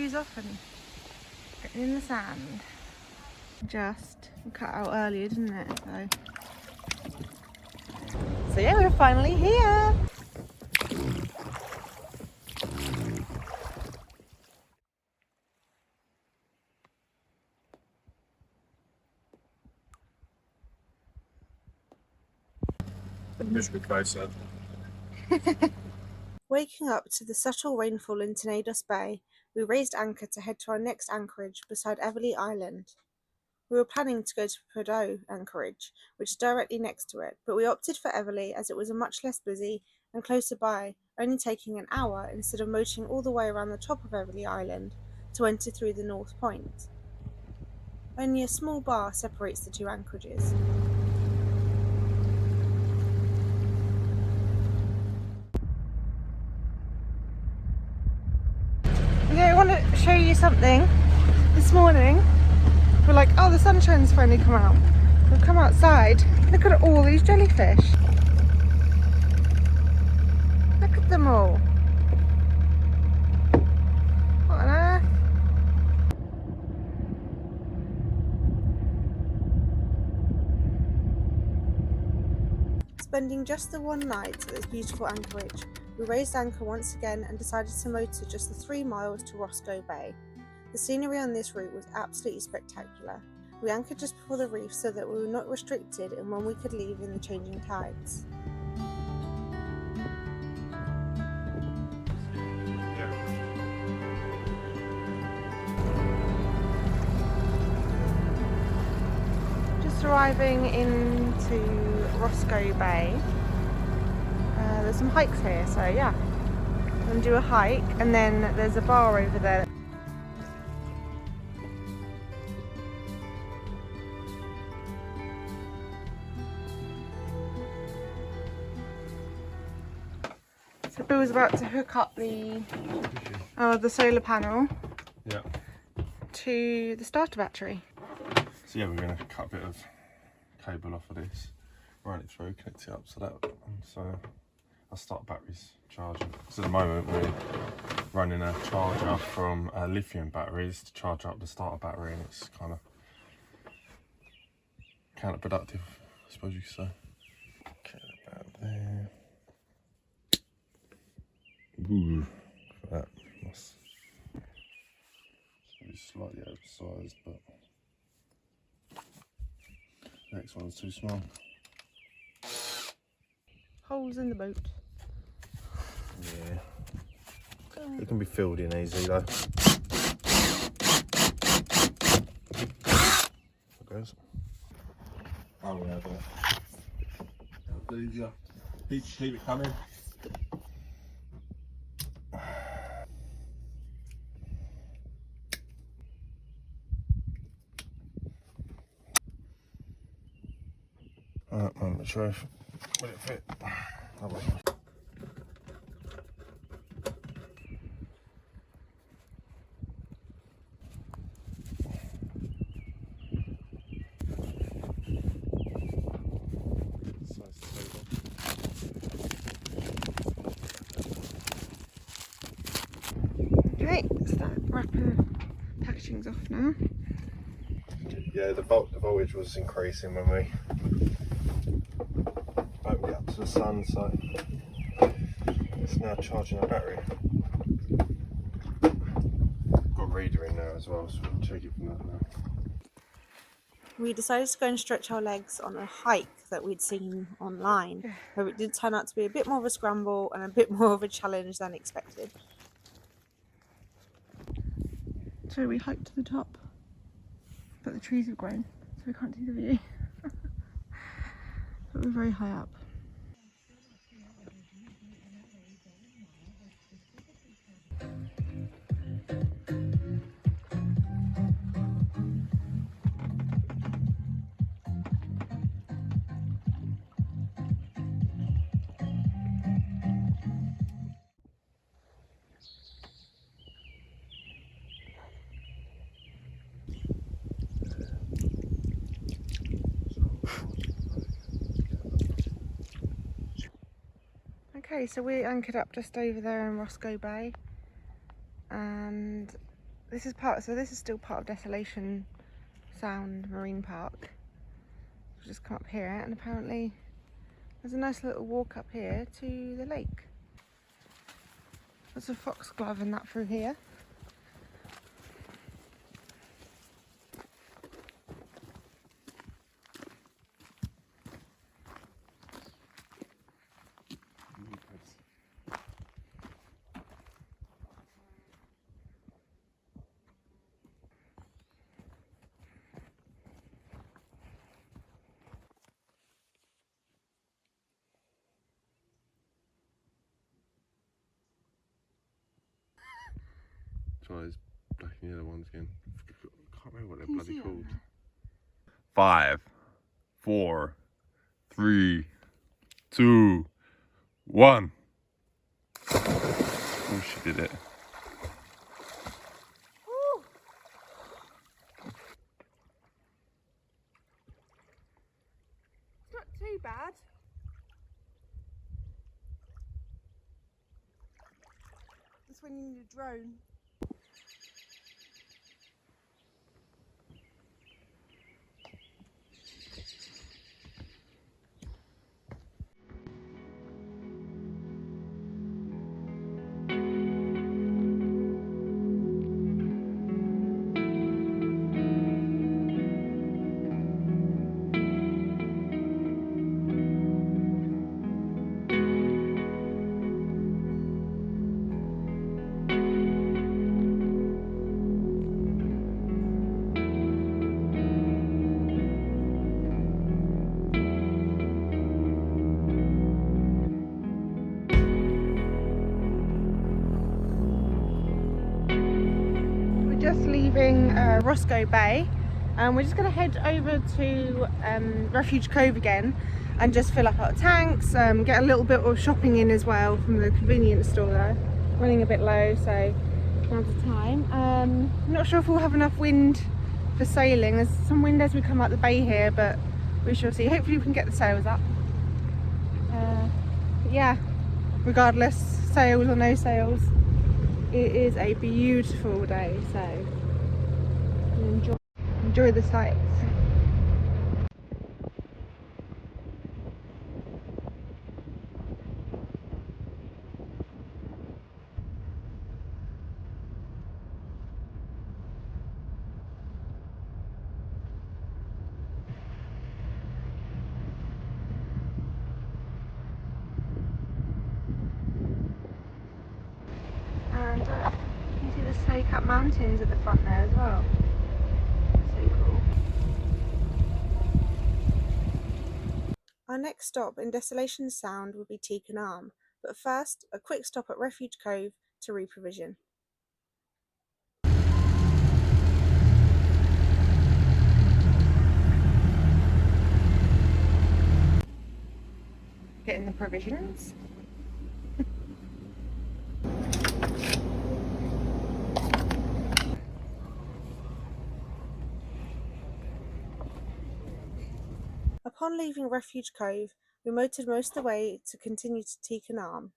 shoes off and getting in the sand. Just cut out earlier, didn't it? So yeah, we're finally here. Waking up to the subtle rainfall in Teakerne Bay, we raised anchor to head to our next anchorage beside Everleigh Island. We were planning to go to Prudhoe Anchorage, which is directly next to it, but we opted for Everleigh as it was much less busy and closer by, only taking an hour instead of motoring all the way around the top of Everleigh Island to enter through the North Point. Only a small bar separates the two anchorages. Okay, I want to show you something. This morning, we're like, oh, the sunshine's finally come out. We've come outside. Look at all these jellyfish. Look at them all. What on earth? Spending just the one night at this beautiful anchorage, we raised anchor once again and decided to motor just the 3 miles to Roscoe Bay. The scenery on this route was absolutely spectacular. We anchored just before the reef so that we were not restricted in when we could leave in the changing tides. Just arriving into Roscoe Bay. There's some hikes here, so yeah, I'm going to do a hike, and then there's a bar over there. So Bill's about to hook up the solar panel to the starter battery. So yeah, we're going to cut a bit of cable off of this, run it through, connect it up so our starter battery's charging. Because at the moment we're running a charger from lithium batteries to charge up the starter battery, and it's kind of counterproductive, I suppose you could say. Okay, about there. Ooh, that must be slightly oversized, but the next one's too small. Holes in the boat. Yeah, it can be filled in easy though. There goes. Oh yeah, but easier. Keep it coming. I'm not sure if will it fit. Oh, wait. Okay, so that wrapper packaging's off now. Yeah, the voltage was increasing when we opened it up to the sun, so it's now charging the battery. Got a reader in there as well, so we'll check it from that now. We decided to go and stretch our legs on a hike that we'd seen online, where it did turn out to be a bit more of a scramble and a bit more of a challenge than expected. So we hiked to the top, but the trees have grown, so we can't see the view. But we're very high up. Okay, so we anchored up just over there in Roscoe Bay, and this is still part of Desolation Sound Marine Park. We'll just come up here, and apparently there's a nice little walk up here to the lake. There's a foxglove and that through here. Try those black and yellow ones again. I can't remember what they're Can you bloody see called. them? 5, 4, 3, 2, 1. Oh, she did it. Woo! It's not too bad. That's when you need a drone. Just leaving Roscoe Bay, and we're just going to head over to Refuge Cove again and just fill up our tanks, get a little bit of shopping in as well from the convenience store there. Running a bit low, so now's the time. I'm not sure if we'll have enough wind for sailing. There's some wind as we come out the bay here, but we shall see. Hopefully we can get the sails up. But yeah, regardless, sails or no sails, it is a beautiful day, so enjoy the sights. And you can see the snow-capped mountains at the front there as well. So cool. Our next stop in Desolation Sound will be Teakerne Arm, but first a quick stop at Refuge Cove to reprovision. Getting the provisions. Upon leaving Refuge Cove, we motored most of the way to continue to Teakerne Arm.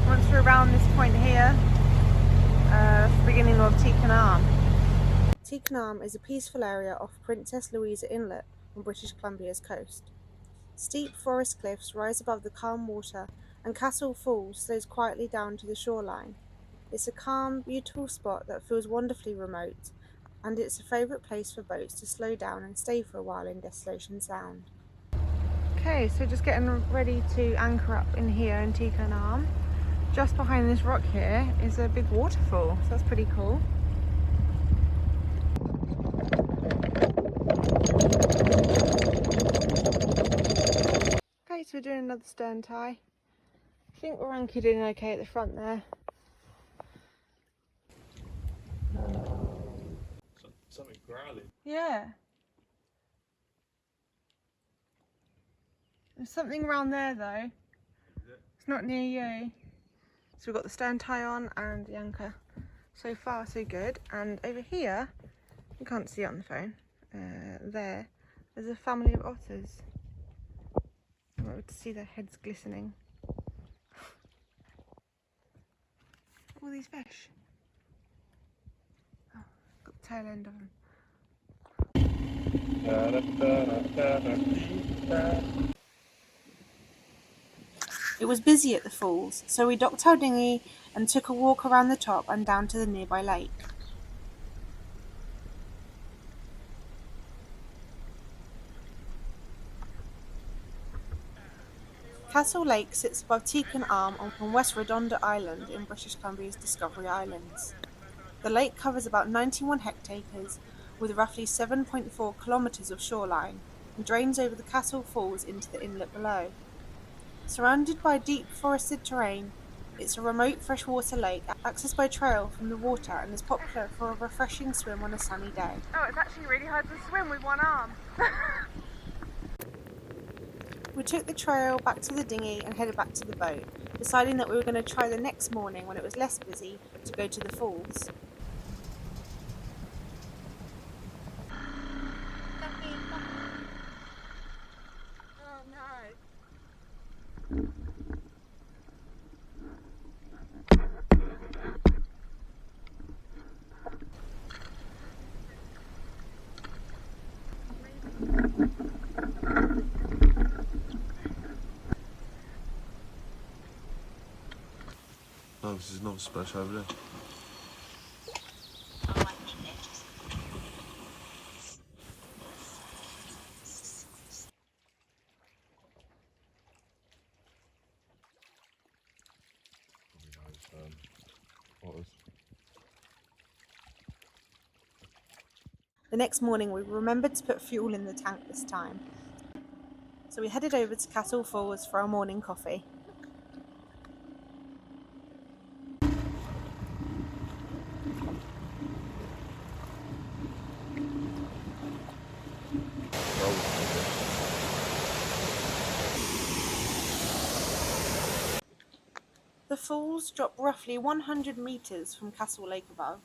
Once we're around this point here, that's the beginning of Teakerne Arm. Teakerne Arm is a peaceful area off Princess Louisa Inlet on British Columbia's coast. Steep forest cliffs rise above the calm water, and Cassell Falls slows quietly down to the shoreline. It's a calm, beautiful spot that feels wonderfully remote, and it's a favourite place for boats to slow down and stay for a while in Desolation Sound. Okay, so just getting ready to anchor up in here in Teakerne Arm. Just behind this rock here is a big waterfall, so that's pretty cool. Okay, so we're doing another stern tie. I think we're anchored in okay at the front there. Something growling. Yeah. There's something around there though. It's not near you. So we've got the stern tie on and the anchor. So far so good. And over here, you can't see it on the phone, there There's a family of otters. I'm able to see their heads glistening. All these fish. Oh, got the tail end of them. It was busy at the falls, so we docked our dinghy and took a walk around the top and down to the nearby lake. Cassell Lake sits above Teakerne Arm on West Redonda Island in British Columbia's Discovery Islands. The lake covers about 91 hectares with roughly 7.4 kilometres of shoreline and drains over the Cassell Falls into the inlet below. Surrounded by deep forested terrain, it's a remote freshwater lake accessed by trail from the water and is popular for a refreshing swim on a sunny day. Oh, it's actually really hard to swim with one arm. We took the trail back to the dinghy and headed back to the boat, deciding that we were going to try the next morning when it was less busy to go to the falls. No, this is not a splash over there. The next morning we remembered to put fuel in the tank this time, so we headed over to Cassell Falls for our morning coffee. The falls drop roughly 100 metres from Cassell Lake above,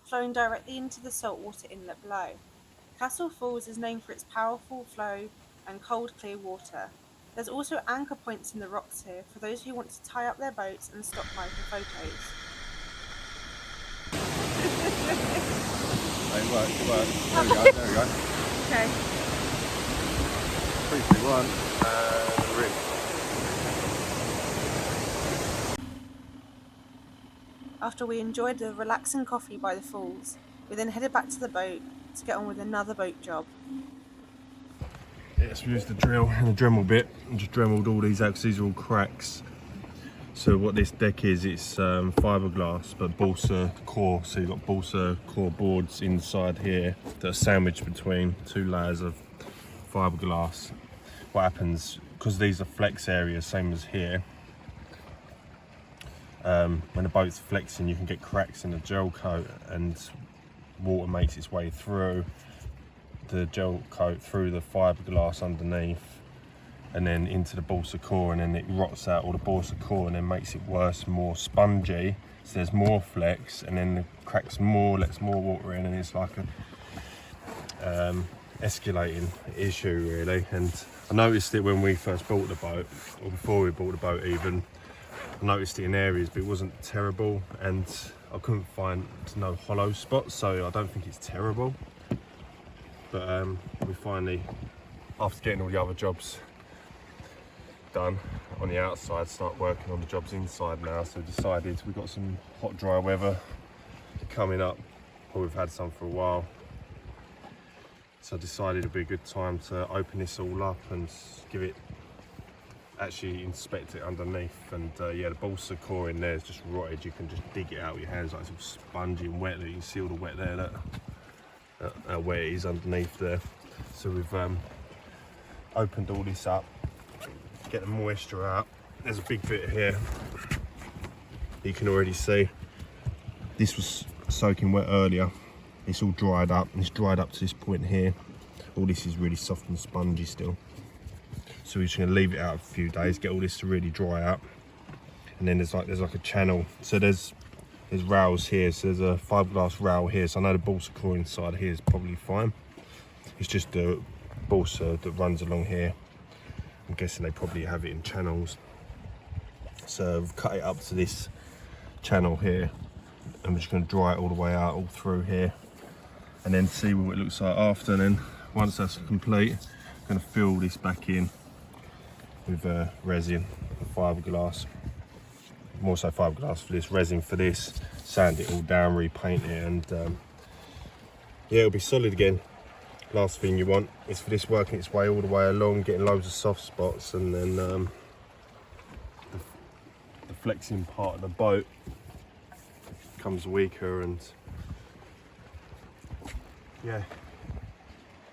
flowing directly into the saltwater inlet below. Cassell Falls is known for its powerful flow and cold, clear water. There's also anchor points in the rocks here for those who want to tie up their boats and stop by for photos. Hey, work. There we go. Okay. 3, 2, 1, and we're in. After we enjoyed a relaxing coffee by the falls, we then headed back to the boat to get on with another boat job. Yes, we used the drill and the Dremel bit and just dremeled all these out because these are all cracks. So what this deck is, it's fiberglass but balsa core, so you've got balsa core boards inside here that are sandwiched between two layers of fiberglass. What happens, because these are flex areas, same as here, when the boat's flexing you can get cracks in the gel coat and water makes its way through the gel coat, through the fiberglass underneath and then into the balsa core, and then it rots out all the balsa core and then makes it worse, more spongy, so there's more flex, and then the cracks more, lets more water in, and it's like a escalating issue really. And I noticed it when we first bought the boat, or before we bought the boat even. I noticed it in areas but it wasn't terrible, and I couldn't find no hollow spots, so I don't think it's terrible. But we finally, after getting all the other jobs done on the outside, start working on the jobs inside now. So decided we've got some hot dry weather coming up, or we've had some for a while, so I decided it'd be a good time to open this all up and give it, actually inspect it underneath. And yeah, the balsa core in there is just rotted. You can just dig it out with your hands, like it's all spongy and wet. You can see all the wet there, that how wet it is underneath there. So we've opened all this up, get the moisture out. There's a big bit here you can already see. This was soaking wet earlier, it's all dried up, and it's dried up to this point here. All this is really soft and spongy still, so we're just going to leave it out a few days, get all this to really dry up. And then there's like a channel, so there's rails here, so there's a fiberglass rail here, so I know the balsa core inside here is probably fine. It's just the balsa that runs along here. I'm guessing they probably have it in channels. So we've cut it up to this channel here. I'm just going to dry it all the way out, all through here, and then see what it looks like after. And then once that's complete, I'm going to fill this back in with resin, fiberglass. More so fiberglass for this, resin for this, sand it all down, repaint it, and yeah, it'll be solid again. Last thing you want is for this working its way all the way along, getting loads of soft spots, and then the flexing part of the boat becomes weaker, and yeah,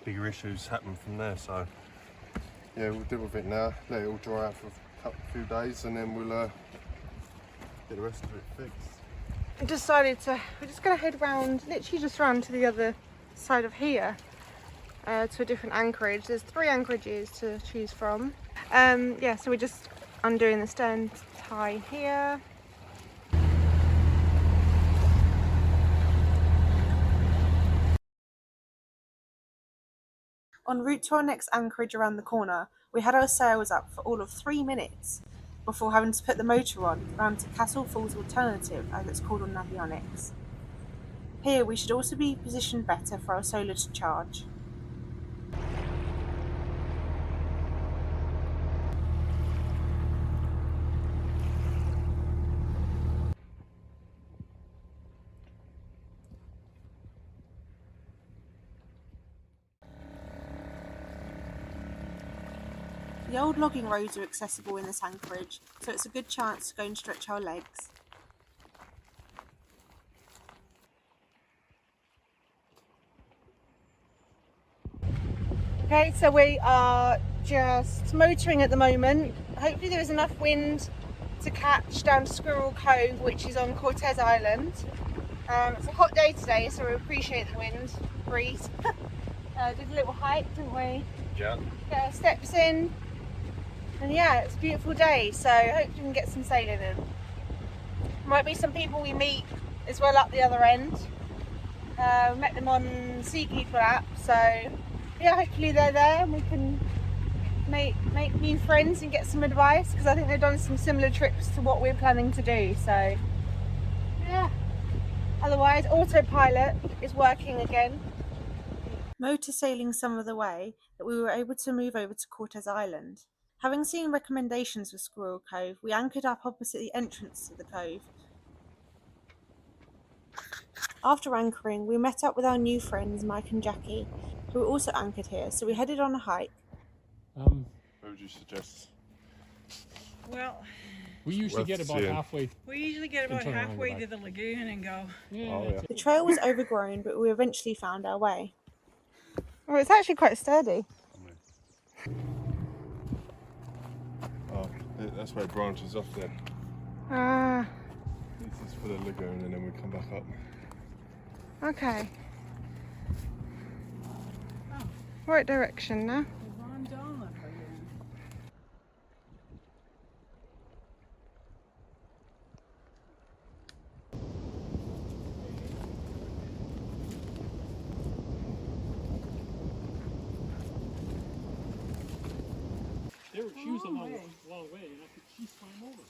bigger issues happen from there. So yeah, we'll deal with it now, let it all dry out for a few days, and then we'll get the rest of it fixed. I decided we're just going to head round, literally just round to the other side of here, to a different anchorage. There's 3 anchorages to choose from. Yeah, so we're just undoing the stern tie here. En route to our next anchorage around the corner, we had our sails up for all of 3 minutes before having to put the motor on round to Cassell Falls Alternative, as it's called on Navionics. Here we should also be positioned better for our solar to charge. The old logging roads are accessible in this anchorage, so it's a good chance to go and stretch our legs. Okay, so we are just motoring at the moment. Hopefully there is enough wind to catch down to Squirrel Cove, which is on Cortez Island. It's a hot day today, so we appreciate the wind breeze. Did a little hike, didn't we? Yeah. Get our steps in. And yeah, it's a beautiful day, so hopefully we can get some sailing in. Might be some people we meet as well up the other end. Met them on Sea People app, so yeah, hopefully they're there and we can make new friends and get some advice, because I think they've done some similar trips to what we're planning to do. So yeah, otherwise autopilot is working again. Motor sailing some of the way, that we were able to move over to Cortez Island. Having seen recommendations for Squirrel Cove, we anchored up opposite the entrance to the cove. After anchoring, we met up with our new friends Mike and Jackie, who were also anchored here, so we headed on a hike. Where would you suggest? Well, we usually get about halfway. we usually get about halfway to the lagoon and go. Yeah, Oh, yeah. The trail was overgrown, but we eventually found our way. Oh, it's actually quite sturdy. Oh, that's where it branches off then. Ah, This is for the lagoon, and then we come back up. okay. Oh. Right direction now. Ron Donald again. She was a long way, and I could she swam over.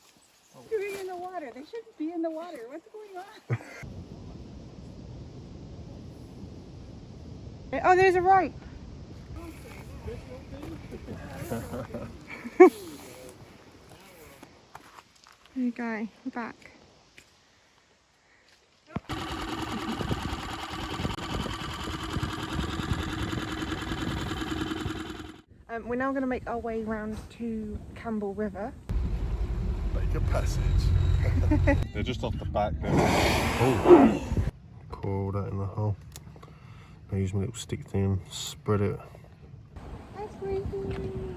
Doing in the water. They shouldn't be in the water. What's going on? Oh, there's a right. There you go, we're back. We're now going to make our way round to Campbell River. Make a passage. They're just off the back there. Oh. Pour all that in the hole. Now use my little stick thing and spread it. Hi, squeakies.